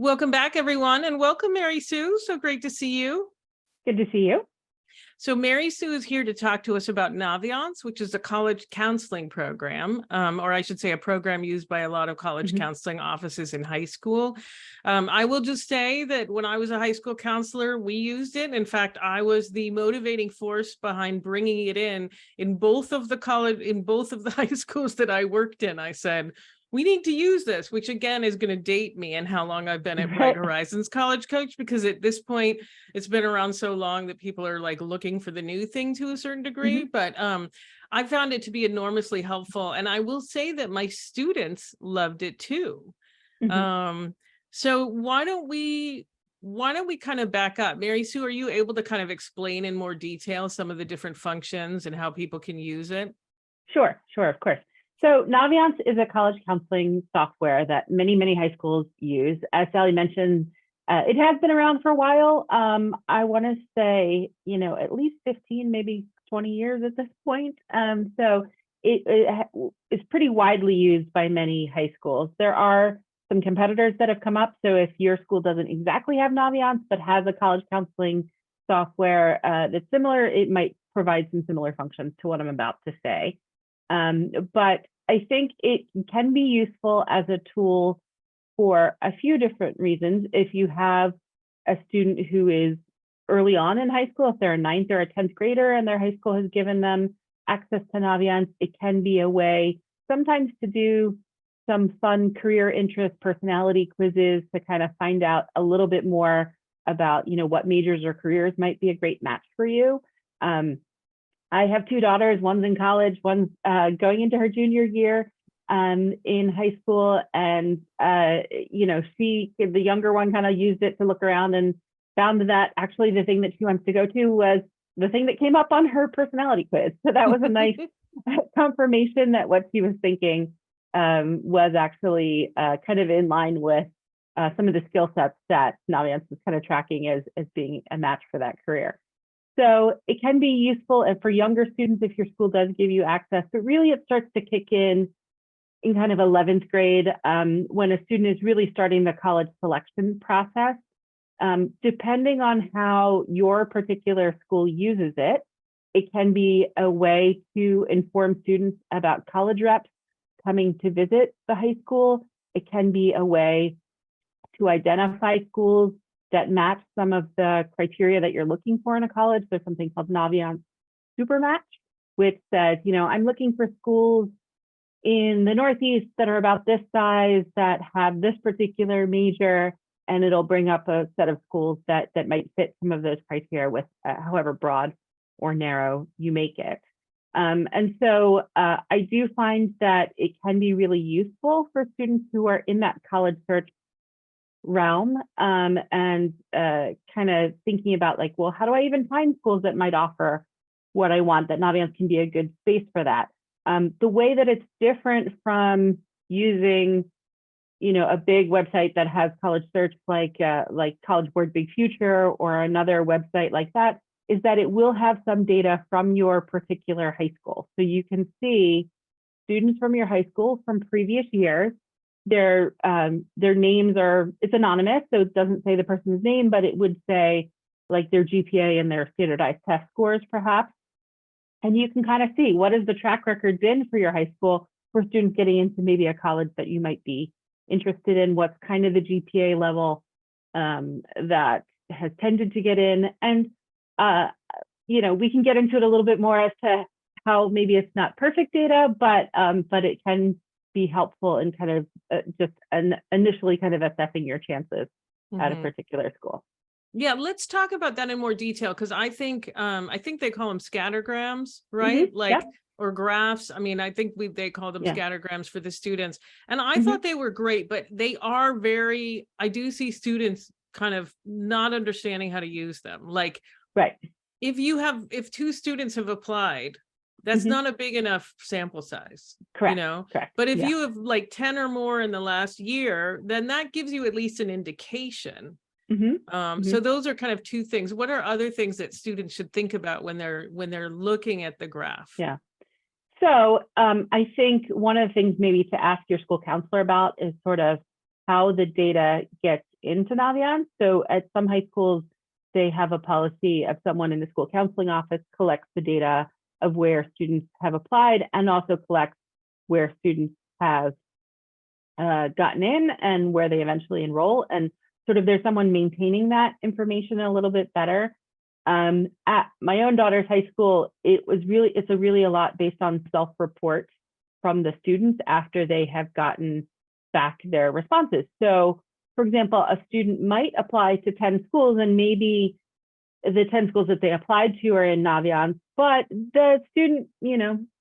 Welcome back, everyone, and welcome, Mary Sue. So great to see you. Good to see you. So Mary Sue is here to talk to us about Naviance, which is a college counseling program, or I should say a program used by a lot of college counseling offices in high school. I will just say that when I was a high school counselor, we used it. In fact, I was the motivating force behind bringing it in both of the high schools that I worked in. I said, we need to use this, which again is going to date me and how long I've been at Bright Horizons College Coach, because at this point, it's been around so long that people are like looking for the new thing to a certain degree. But I found it to be enormously helpful. And I will say that my students loved it too. So why don't we kind of back up? Mary Sue, are you able to kind of explain in more detail some of the different functions and how people can use it? Sure, of course. So Naviance is a college counseling software that many high schools use. As Sally mentioned, it has been around for a while. I want to say, at least 15, maybe 20 years at this point. So it is pretty widely used by many high schools. There are some competitors that have come up. So if your school doesn't exactly have Naviance, but has a college counseling software that's similar, it might provide some similar functions to what I'm about to say. But I think it can be useful as a tool for a few different reasons. If you have a student who is early on in high school, if they're a 9th or a 10th grader and their high school has given them access to Naviance, it can be a way sometimes to do some fun career interest personality quizzes to kind of find out a little bit more about, what majors or careers might be a great match for you. I have 2 daughters, one's in college, one's going into her junior year in high school. And, the younger one kind of used it to look around and found that actually the thing that she wants to go to was the thing that came up on her personality quiz. So that was a nice confirmation that what she was thinking was actually kind of in line with some of the skill sets that Naviance is kind of tracking as being a match for that career. So it can be useful for younger students if your school does give you access, but really it starts to kick in kind of 11th grade when a student is really starting the college selection process. Depending on how your particular school uses it, it can be a way to inform students about college reps coming to visit the high school. It can be a way to identify schools that match some of the criteria that you're looking for in a college. There's something called Naviance Supermatch, which says, I'm looking for schools in the Northeast that are about this size, that have this particular major, and it'll bring up a set of schools that might fit some of those criteria with however broad or narrow you make it. And so I do find that it can be really useful for students who are in that college search realm and kind of thinking about like, well, how do I even find schools that might offer what I want? That Naviance can be a good space for that. The way that it's different from using, a big website that has college search like College Board Big Future or another website like that is that it will have some data from your particular high school. So you can see students from your high school from previous years. Their names it's anonymous, so it doesn't say the person's name, but it would say like their GPA and their standardized test scores perhaps. And you can kind of see what has the track record been for your high school for students getting into maybe a college that you might be interested in, what's kind of the GPA level that has tended to get in. And, we can get into it a little bit more as to how maybe it's not perfect data, but it can be helpful in kind of just initially kind of assessing your chances at a particular school. Yeah, let's talk about that in more detail, because I think they call them scattergrams, right? Or graphs. I mean, I think they call them scattergrams for the students. And I thought they were great, but they are I do see students kind of not understanding how to use them. Like, right. If 2 students have applied, that's not a big enough sample size. Correct. Correct. But if you have like 10 or more in the last year, then that gives you at least an indication. So those are kind of 2 things. What are other things that students should think about when they're looking at the graph? Yeah. So I think one of the things maybe to ask your school counselor about is sort of how the data gets into Naviance. So at some high schools, they have a policy of someone in the school counseling office collects the data of where students have applied and also collects where students have gotten in and where they eventually enroll. And sort of there's someone maintaining that information a little bit better. At my own daughter's high school, it's really a lot based on self-report from the students after they have gotten back their responses. So for example, a student might apply to 10 schools and maybe the 10 schools that they applied to are in Naviance, but the student,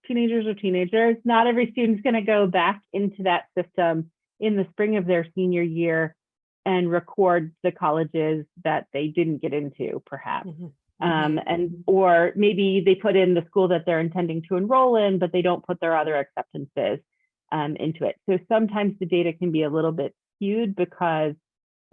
teenagers are teenagers. Not every student's going to go back into that system in the spring of their senior year and record the colleges that they didn't get into, perhaps. Or maybe they put in the school that they're intending to enroll in, but they don't put their other acceptances into it. So sometimes the data can be a little bit skewed because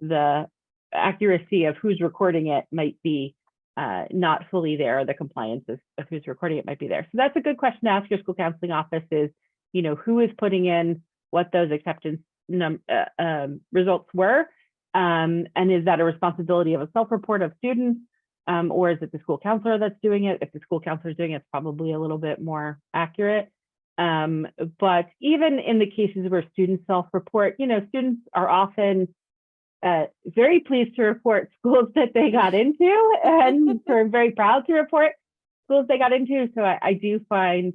the accuracy of who's recording it might be not fully there, or the compliance of who's recording it might be there. So that's a good question to ask your school counseling office is, who is putting in what those acceptance results were, and is that a responsibility of a self-report of students, or is it the school counselor that's doing it? If the school counselor is doing it, it's probably a little bit more accurate. But even in the cases where students self-report, students are often very pleased to report schools that they got into and are very proud to report schools they got into. So I do find,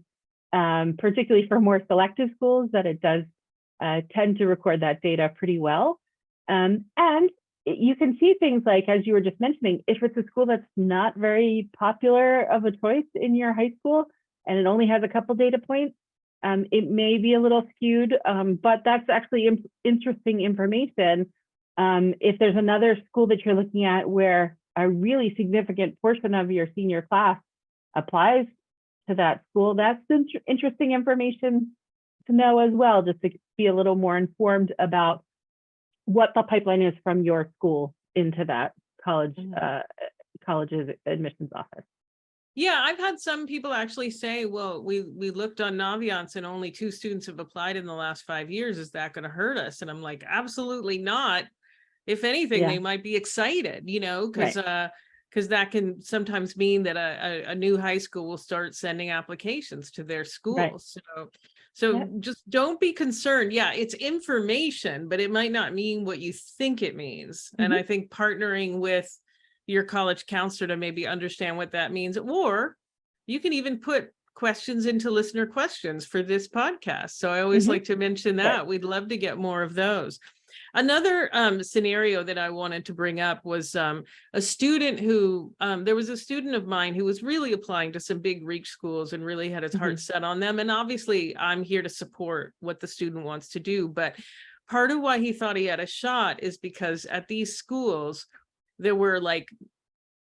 particularly for more selective schools, that it does tend to record that data pretty well. And you can see things like, as you were just mentioning, if it's a school that's not very popular of a choice in your high school and it only has a couple data points, it may be a little skewed, but that's actually interesting information. If there's another school that you're looking at where a really significant portion of your senior class applies to that school, that's interesting information to know as well, just to be a little more informed about what the pipeline is from your school into that college's admissions office. Yeah, I've had some people actually say, well, we looked on Naviance and only 2 students have applied in the last 5 years. Is that going to hurt us? And I'm like, absolutely not. If anything, they might be excited, because that can sometimes mean that a new high school will start sending applications to their schools. So just don't be concerned. Yeah, it's information, but it might not mean what you think it means. And I think partnering with your college counselor to maybe understand what that means, or you can even put questions into listener questions for this podcast. So I always like to mention that. We'd love to get more of those. Another scenario that I wanted to bring up was a student who, there was a student of mine who was really applying to some big reach schools and really had his heart set on them. And obviously I'm here to support what the student wants to do. But part of why he thought he had a shot is because at these schools, there were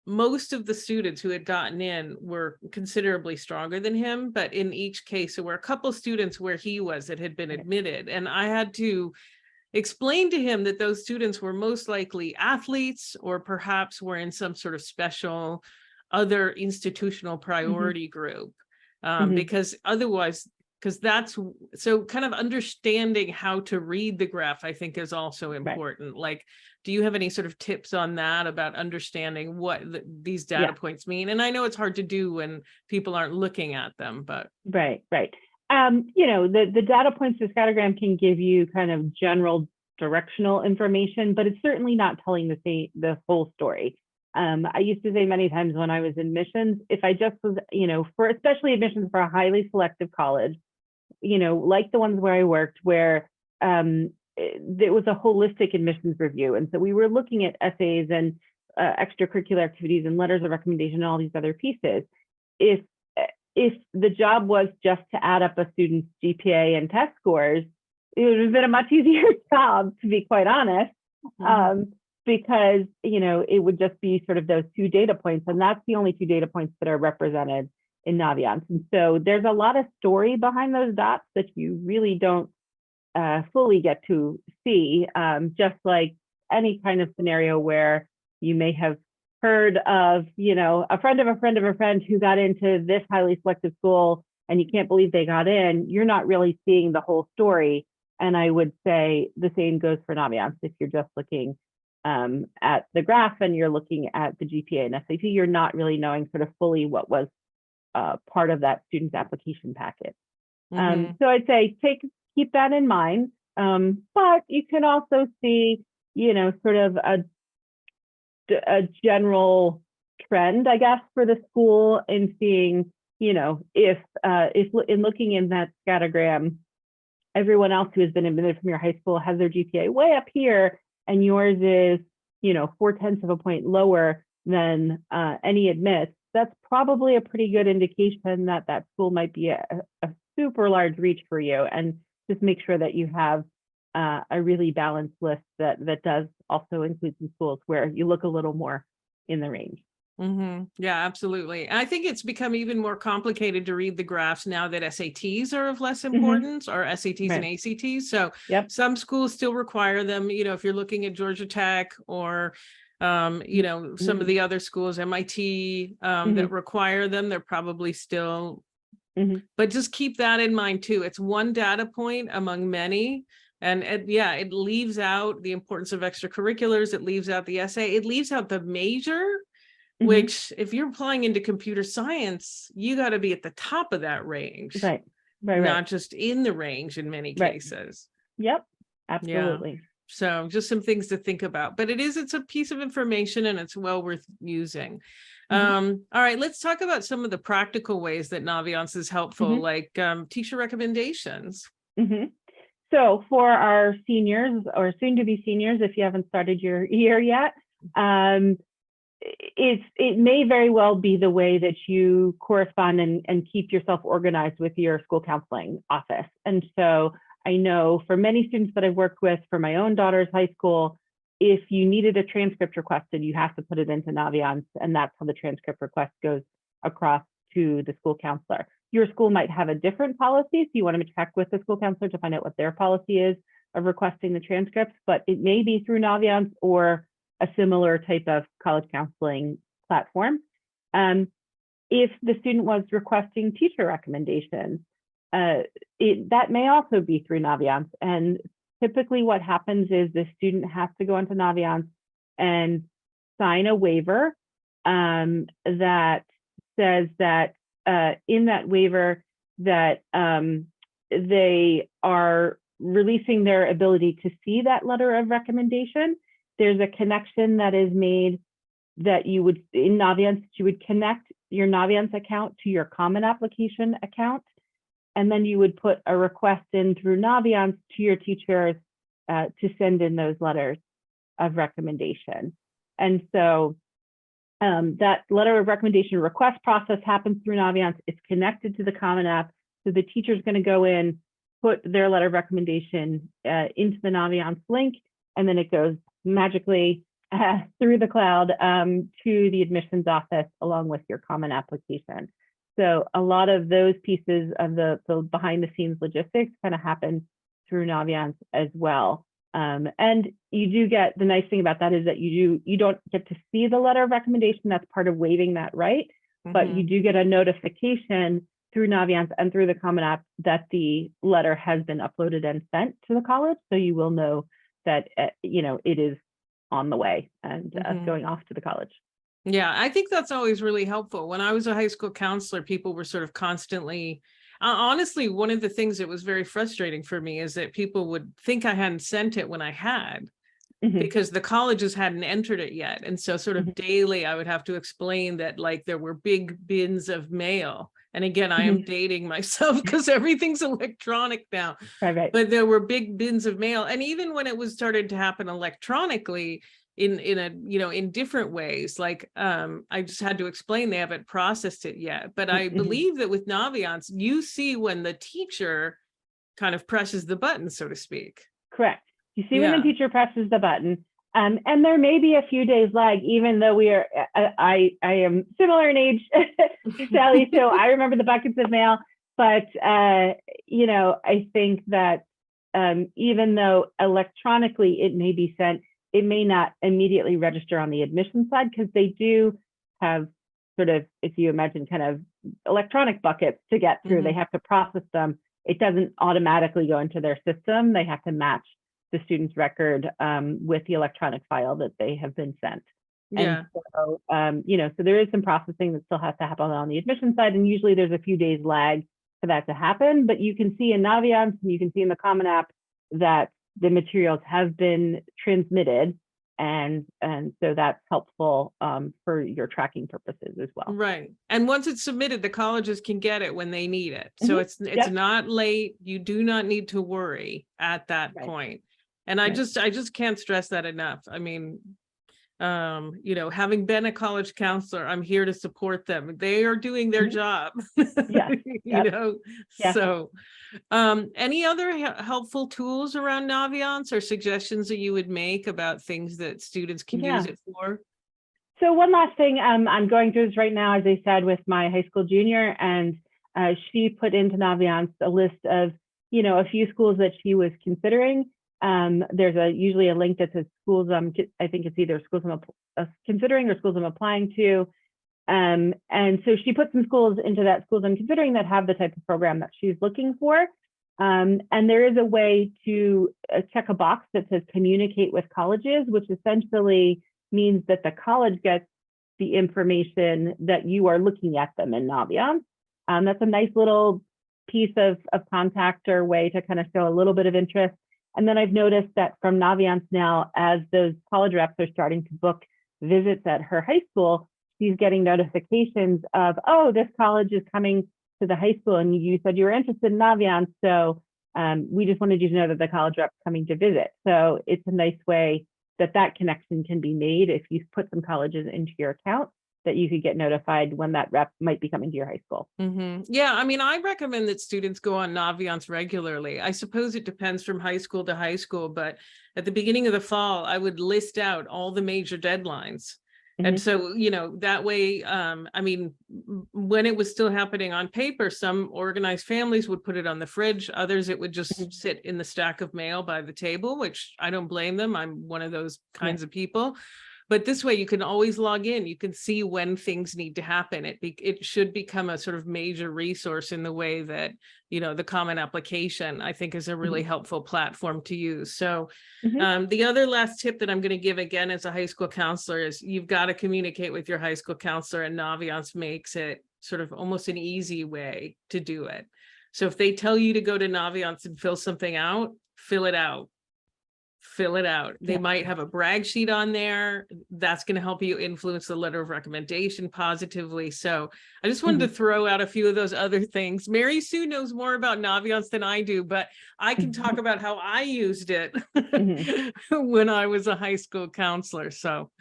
most of the students who had gotten in were considerably stronger than him. But in each case, there were a couple students where he was that had been admitted. And I had to explain to him that those students were most likely athletes or perhaps were in some sort of special other institutional priority group, because otherwise, because that's so kind of understanding how to read the graph, I think is also important. Do you have any sort of tips on that about understanding what these data points mean? And I know it's hard to do when people aren't looking at them, but. Right. The data points, the scattergram can give you kind of general directional information, but it's certainly not telling the whole story. I used to say many times when I was in admissions, if I just was, for especially admissions for a highly selective college, like the ones where I worked, where it was a holistic admissions review. And so we were looking at essays and extracurricular activities and letters of recommendation and all these other pieces. If the job was just to add up a student's GPA and test scores, it would have been a much easier job, to be quite honest, because, it would just be sort of those 2 data points. And that's the only 2 data points that are represented in Naviance. And so there's a lot of story behind those dots that you really don't fully get to see, just like any kind of scenario where you may have heard of, a friend of a friend of a friend who got into this highly selective school and you can't believe they got in. You're not really seeing the whole story. And I would say the same goes for Naviance if you're just looking at the graph and you're looking at the GPA and SAT, you're not really knowing sort of fully what was part of that student's application packet. So I'd say keep that in mind. But you can also see, sort of a general trend, I guess, for the school in seeing, if in looking in that scattergram, everyone else who has been admitted from your high school has their GPA way up here, and yours is, 0.4 of a point lower than any admits. That's probably a pretty good indication that that school might be a super large reach for you. And just make sure that you have a really balanced list that does also include some schools where you look a little more in the range. Yeah, absolutely. I think it's become even more complicated to read the graphs now that SATs are of less importance, or SATs and ACTs. So some schools still require them, if you're looking at Georgia Tech or some of the other schools, MIT, that require them, they're probably still, but just keep that in mind too. It's one data point among many. And it leaves out the importance of extracurriculars. It leaves out the essay. It leaves out the major, which if you're applying into computer science, you got to be at the top of that range, not just in the range in many cases. Yep, absolutely. Yeah. So just some things to think about, but it's a piece of information and it's well worth using. All right, let's talk about some of the practical ways that Naviance is helpful, like teacher recommendations. So for our seniors or soon to be seniors, if you haven't started your year yet, it may very well be the way that you correspond and keep yourself organized with your school counseling office. And so I know for many students that I've worked with for my own daughter's high school, if you needed a transcript requested, you have to put it into Naviance, and that's how the transcript request goes across to the school counselor. Your school might have a different policy, so you want to check with the school counselor to find out what their policy is of requesting the transcripts, but it may be through Naviance or a similar type of college counseling platform. If the student was requesting teacher recommendations, that may also be through Naviance. And typically what happens is the student has to go onto Naviance and sign a waiver that says that in that waiver that they are releasing their ability to see that letter of recommendation. There's a connection that is made that you would, in Naviance, you would connect your Naviance account to your Common Application account, and then you would put a request in through Naviance to your teachers to send in those letters of recommendation. And so that letter of recommendation request process happens through Naviance. It's connected to the Common App. So the teacher's going to go in, put their letter of recommendation into the Naviance link, and then it goes magically through the cloud to the admissions office along with your Common Application. So a lot of those pieces of the behind the scenes logistics kind of happen through Naviance as well. And you do get, the nice thing about that is that you don't get to see the letter of recommendation. That's part of waiving that right, but you do get a notification through Naviance and through the Common App that the letter has been uploaded and sent to the college. So you will know that, it is on the way and going off to the college. Yeah, I think that's always really helpful. When I was a high school counselor, people were sort of constantly, honestly, one of the things that was very frustrating for me is that people would think I hadn't sent it when I had, because the colleges hadn't entered it yet. And so sort of daily, I would have to explain that like there were big bins of mail. And again, I am dating myself because everything's electronic now, Right. But there were big bins of mail. And even when it was started to happen electronically, in different ways, like I just had to explain they haven't processed it yet. But I believe that with Naviance, you see when the teacher kind of presses the button, so to speak. Correct. You see when the teacher presses the button. And there may be a few days lag, even though we are, I am similar in age, Sally, so I remember the buckets of mail, but, I think that even though electronically it may be sent, it may not immediately register on the admission side, because they do have sort of, if you imagine kind of electronic buckets to get through, they have to process them. It doesn't automatically go into their system. They have to match the student's record with the electronic file that they have been sent. Yeah. And so, so there is some processing that still has to happen on the admission side, and usually there's a few days lag for that to happen. But you can see in Naviance, and you can see in the Common App that the materials have been transmitted, and so that's helpful for your tracking purposes as well. Right. And once it's submitted, the colleges can get it when they need it. So it's Yep. not late. You do not need to worry at that Right. point. And I just can't stress that enough. I mean, having been a college counselor, I'm here to support them. They are doing their job. Yeah. Yeah. So any other helpful tools around Naviance or suggestions that you would make about things that students can use it for? So one last thing, I'm going through this right now, as I said, with my high school junior, and she put into Naviance a list of, a few schools that she was considering. There's usually a link that says schools. I think it's either schools I'm considering or schools I'm applying to. And so she put some schools into that schools I'm considering that have the type of program that she's looking for. And there is a way to check a box that says communicate with colleges, which essentially means that the college gets the information that you are looking at them in Naviance. That's a nice little piece of contact or way to kind of show a little bit of interest. And then I've noticed that from Naviance now, as those college reps are starting to book visits at her high school, she's getting notifications of, oh, this college is coming to the high school, and you said you were interested in Naviance, so we just wanted you to know that the college rep's coming to visit. So it's a nice way that connection can be made if you put some colleges into your account, that you could get notified when that rep might be coming to your high school. Yeah, I mean, I recommend that students go on Naviance regularly. I suppose it depends from high school to high school, but at the beginning of the fall, I would list out all the major deadlines. And so, that way, I mean, when it was still happening on paper, some organized families would put it on the fridge. Others, it would just sit in the stack of mail by the table, which I don't blame them. I'm one of those kinds of people. But this way you can always log in. You can see when things need to happen. It should become a sort of major resource in the way that, the Common Application, I think, is a really helpful platform to use. So the other last tip that I'm going to give, again, as a high school counselor, is you've got to communicate with your high school counselor, and Naviance makes it sort of almost an easy way to do it. So if they tell you to go to Naviance and fill something out, fill it out. They might have a brag sheet on there. That's going to help you influence the letter of recommendation positively. So I just wanted to throw out a few of those other things. Mary Sue knows more about Naviance than I do, but I can talk about how I used it when I was a high school counselor. So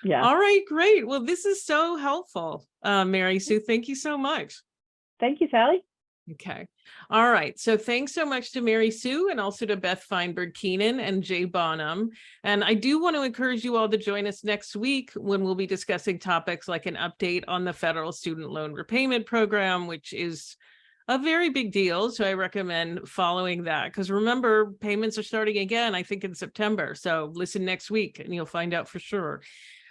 all right, great. Well, this is so helpful, Mary Sue. Thank you so much. Thank you, Sally. Okay. All right. So thanks so much to Mary Sue, and also to Beth Feinberg-Keenan and Jay Bonham. And I do want to encourage you all to join us next week, when we'll be discussing topics like an update on the federal student loan repayment program, which is a very big deal. So I recommend following that, because remember, payments are starting again, I think, in September. So listen next week and you'll find out for sure.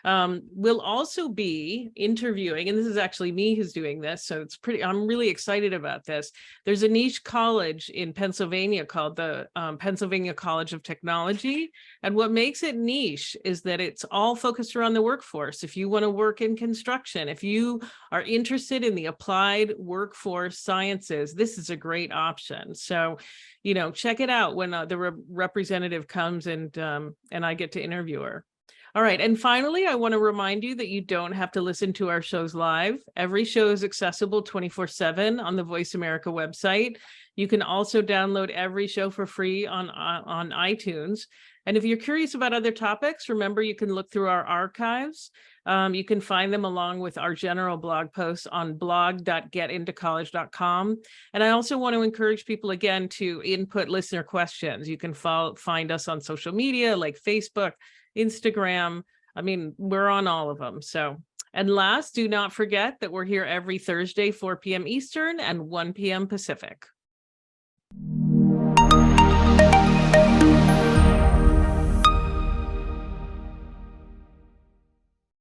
We'll also be interviewing, and this is actually me who's doing this, so I'm really excited about this. There's a niche college in Pennsylvania called the Pennsylvania College of Technology. And what makes it niche is that it's all focused around the workforce. If you want to work in construction, if you are interested in the applied workforce sciences, this is a great option. So, check it out when the representative comes and I get to interview her. All right. And finally, I want to remind you that you don't have to listen to our shows live. Every show is accessible 24/7 on the Voice America website. You can also download every show for free on iTunes. And if you're curious about other topics, remember, you can look through our archives. You can find them along with our general blog posts on blog.getintocollege.com. And I also want to encourage people, again, to input listener questions. You can find us on social media like Facebook, Instagram. I mean, we're on all of them. So, and last, do not forget that we're here every Thursday, 4 p.m. Eastern and 1 p.m. Pacific.